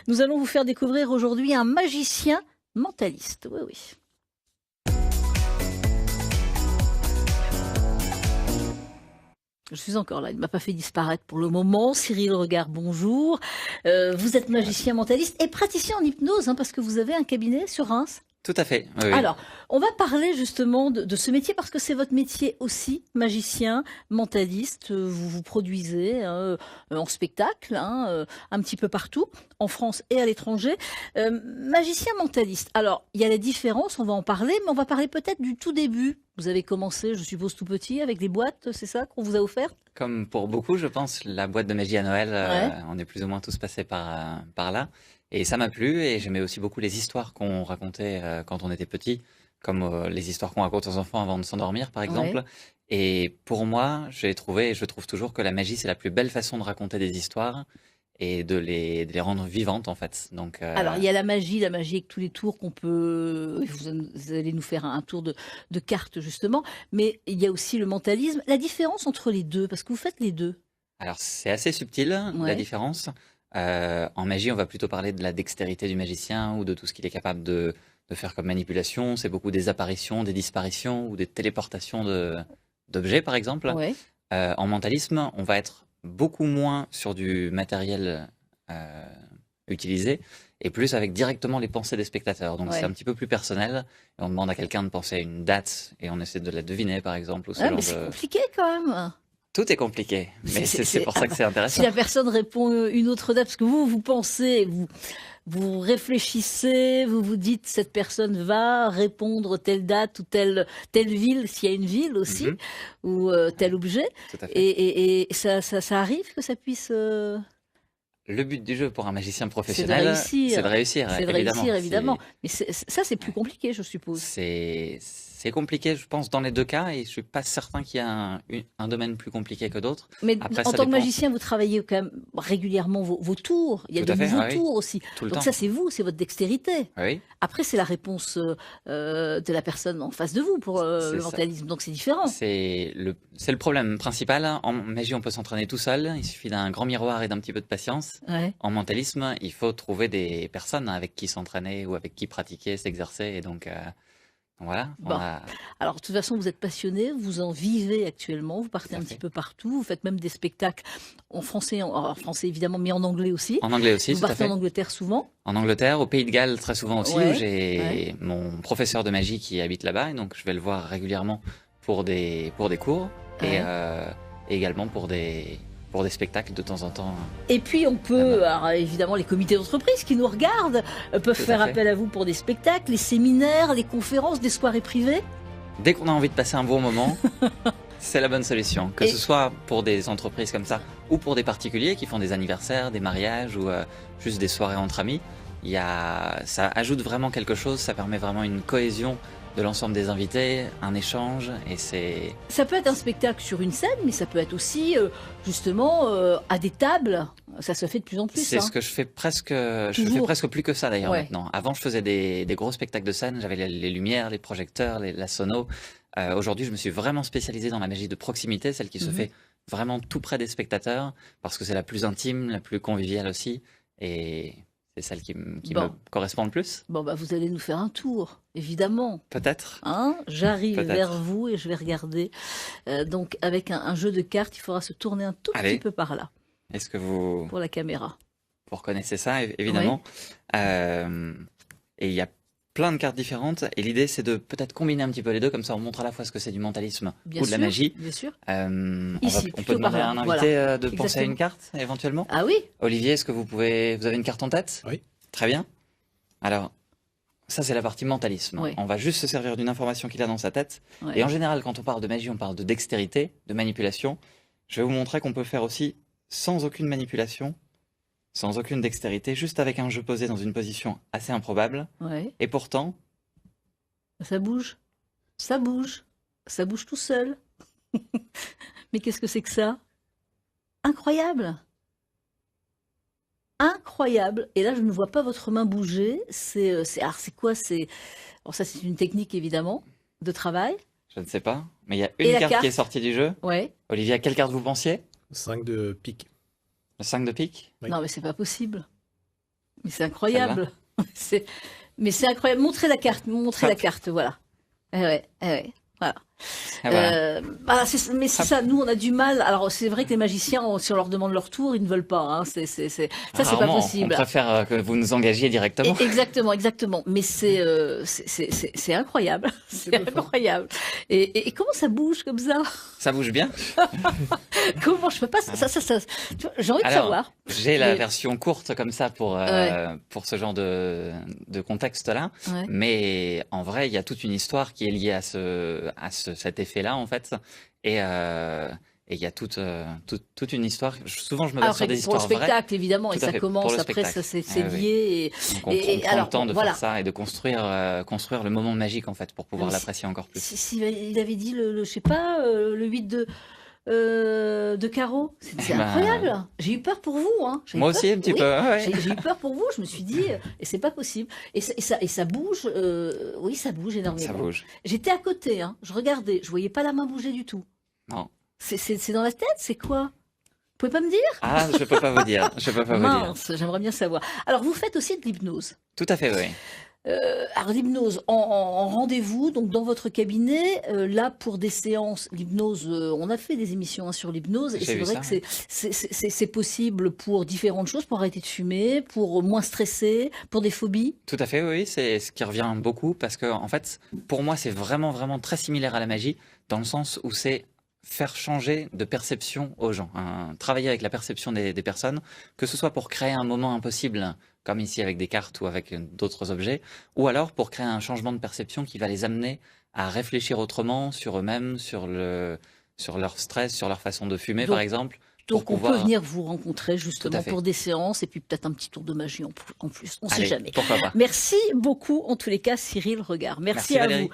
Nous allons vous faire découvrir aujourd'hui un magicien mentaliste. Oui, oui. Je suis encore là, il ne m'a pas fait disparaître pour le moment. Cyril Regard, bonjour. Vous êtes magicien mentaliste et praticien en hypnose, hein, parce que vous avez un cabinet sur Reims. Tout à fait. Oui, oui. Alors, on va parler justement de ce métier parce que c'est votre métier aussi, magicien, mentaliste. Vous vous produisez en spectacle, un petit peu partout, en France et à l'étranger. Magicien mentaliste. Alors, il y a la différence, on va en parler, mais on va parler peut-être du tout début. Vous avez commencé, je suppose, tout petit, avec des boîtes, c'est ça qu'on vous a offert? Comme pour beaucoup, je pense, la boîte de magie à Noël, Ouais. on est plus ou moins tous passés par là. Et ça m'a plu, et j'aimais aussi beaucoup les histoires qu'on racontait quand on était petit, comme les histoires qu'on raconte aux enfants avant de s'endormir, par exemple. Ouais. Et pour moi, j'ai trouvé, et je trouve toujours que la magie, c'est la plus belle façon de raconter des histoires et de les rendre vivantes, en fait. Donc, Alors, il y a la magie avec tous les tours qu'on peut. Vous allez nous faire un tour de cartes, justement. Mais il y a aussi le mentalisme. La différence entre les deux, parce que vous faites les deux. alors, c'est assez subtil, la Ouais. différence. En magie, on va plutôt parler de la dextérité du magicien ou de tout ce qu'il est capable de faire comme manipulation. C'est beaucoup des apparitions, des disparitions ou des téléportations d'objets, par exemple. Ouais. En mentalisme, on va être beaucoup moins sur du matériel euh, utilisé et plus avec directement les pensées des spectateurs. Donc, c'est Ouais. un petit peu plus personnel. Et on demande à quelqu'un de penser à une date et on essaie de la deviner, par exemple, ou ce Ah, genre mais c'est de... compliqué quand même. Tout est compliqué, mais c'est pour ça que c'est Si intéressant. la personne répond une autre date, parce que vous pensez, vous réfléchissez, vous vous dites cette personne va répondre telle date ou telle ville, s'il y a une ville aussi, Mhm, ou tel objet, tout à fait. et ça arrive que ça puisse. Le but du jeu pour un magicien C'est de professionnel, c'est de réussir. réussir, C'est de évidemment. réussir, évidemment. Mais ça, c'est plus compliqué, je suppose. C'est compliqué, je pense, dans les deux cas, et je suis pas certain qu'il y a un domaine plus compliqué que d'autres. Mais Après, en ça tant que dépend. magicien, vous travaillez quand même régulièrement vos tours. Il y a Tout de à fait, nouveaux ah oui, tours aussi. tout le Donc temps. ça, c'est vous, c'est votre dextérité. Ah oui, Après, c'est la réponse de la personne en face de vous pour c'est le ça. mentalisme. Donc c'est différent. C'est le problème principal. En magie, on peut s'entraîner tout seul. Il suffit d'un grand miroir et d'un petit peu de patience. Ouais. En mentalisme, il faut trouver des personnes avec qui s'entraîner ou avec qui pratiquer, s'exercer. Et donc, voilà, on Bon. a Alors, de toute façon, vous êtes passionné, vous en vivez actuellement, vous partez tout à un petit fait. peu partout, vous faites même des spectacles en français, en français évidemment, mais en anglais aussi. En anglais aussi, Vous tout à partez en fait. Angleterre souvent. En Angleterre, au Pays de Galles très souvent aussi, où Ouais. Ouais. j'ai mon professeur de magie qui habite là-bas, et donc je vais le voir régulièrement pour des cours, et, Ouais. et également pour des spectacles de temps en temps. Et puis on peut, Là-bas. alors, évidemment les comités d'entreprise qui nous regardent peuvent Tout à faire fait. appel à vous pour des spectacles, les séminaires, les conférences, des soirées privées. Dès qu'on a envie de passer un bon moment, c'est la bonne solution. Que Et ce soit pour des entreprises comme ça, ou pour des particuliers qui font des anniversaires, des mariages, ou juste des soirées entre amis, ça ajoute vraiment quelque chose, ça permet vraiment une cohésion de l'ensemble des invités, un échange, et c'est... ça peut être un spectacle sur une scène, mais ça peut être aussi justement à des tables. Ça se fait de plus en plus. C'est Hein. ce que je fais presque, je fais Toujours. presque plus que ça d'ailleurs Ouais. maintenant. Avant, je faisais des gros spectacles de scène, j'avais les lumières, les projecteurs, la sono. Aujourd'hui, je me suis vraiment spécialisé dans la magie de proximité, celle qui se Mhm. fait vraiment tout près des spectateurs, parce que c'est la plus intime, la plus conviviale aussi, et c'est celle qui me Bon, correspond le plus. bon bah vous allez nous faire un tour, évidemment. Peut-être, Hein, j'arrive vers peut-être. vous et je vais regarder. Donc avec un jeu de cartes, il faudra se tourner un tout petit Allez, peu par là est-ce que vous pour la caméra. reconnaissez ça, Oui, évidemment? Euh, et il y a plein de cartes différentes, et l'idée c'est de peut-être combiner un petit peu les deux, comme ça on montre à la fois ce que c'est du mentalisme bien ou de la sûr, magie. bien sûr. On Ici, peut plutôt par demander à là. un Voilà, invité de penser à une exactement. carte, éventuellement. Ah oui, Olivier, est-ce que vous avez une carte en tête? Oui. Très bien. Alors, ça c'est la partie mentalisme. oui, On va juste se servir d'une information qu'il a dans sa tête. Et ouais. en général, quand on parle de magie, on parle de dextérité, de manipulation. Je vais vous montrer qu'on peut faire aussi sans aucune manipulation, sans aucune dextérité, juste avec un jeu posé dans une position assez improbable. Ouais. Et pourtant, Ça bouge, ça bouge, ça bouge tout seul. Mais qu'est-ce que c'est que ça? Incroyable, incroyable. Et là, je ne vois pas votre main bouger. Alors c'est quoi? Alors ça, c'est une technique évidemment de travail. je ne sais pas, mais il y a Et une la carte qui est carte? sortie du jeu. Ouais. Olivier, à quelle carte vous pensiez? 5 de pique. Le 5 de pique? Oui. Non, mais c'est pas possible. Mais c'est incroyable. Mais c'est incroyable. Montrez la carte, la carte, voilà. Ouais, ouais, voilà. Voilà. Mais c'est ça, nous on a du mal. Alors c'est vrai que les magiciens, si on leur demande leur tour, ils ne veulent pas. Hein. Ça c'est pas Rarement, possible. On préfère que vous nous engagiez directement. Exactement, exactement. Mais c'est incroyable, c'est incroyable. Et comment ça bouge comme ça? Ça bouge bien. Comment je peux pas j'ai envie de savoir. J'ai la version courte comme ça pour ce genre de contexte-là. Ouais. Mais en vrai, il y a toute une histoire qui est liée à cet effet-là, en fait. Et il y a toute une histoire. Souvent, je me base sur des histoires vraies. Pour le spectacle, évidemment, Tout et à ça fait, commence, pour le après, ça spectacle. c'est lié. Donc on prend le temps de faire ça et de construire le moment magique, en fait, pour pouvoir l'apprécier encore plus. Si il avait dit je sais pas, le 8 de carreau, c'est incroyable. J'ai eu peur pour vous, hein. Moi aussi, un petit peu. Ouais. J'ai eu peur pour vous. Je me suis dit, et c'est pas possible. Et ça bouge. Oui, ça bouge énormément. Ça bouge. J'étais à côté, hein. Je regardais. Je voyais pas la main bouger du tout. Non. C'est dans la tête. C'est quoi? Vous pouvez pas me dire? Ah, je peux pas vous dire. Je peux pas vous dire. Mince, j'aimerais bien savoir. Alors, vous faites aussi de l'hypnose. Tout à fait, oui. Alors l'hypnose en rendez-vous, donc dans votre cabinet, là pour des séances, l'hypnose, on a fait des émissions sur l'hypnose et c'est vrai que c'est possible pour différentes choses, pour arrêter de fumer, pour moins stresser, pour des phobies. Tout à fait, oui, c'est ce qui revient beaucoup parce que en fait, pour moi, c'est vraiment très similaire à la magie dans le sens où c'est faire changer de perception aux gens, travailler avec la perception des personnes, que ce soit pour créer un moment impossible, comme ici avec des cartes ou avec d'autres objets, ou alors pour créer un changement de perception qui va les amener à réfléchir autrement sur eux-mêmes, sur leur stress, sur leur façon de fumer, par exemple. Donc on peut venir vous rencontrer justement pour des séances et puis peut-être un petit tour de magie en plus. On ne sait jamais. Pourquoi pas. Merci beaucoup en tous les cas, Cyril Regard. Merci à vous.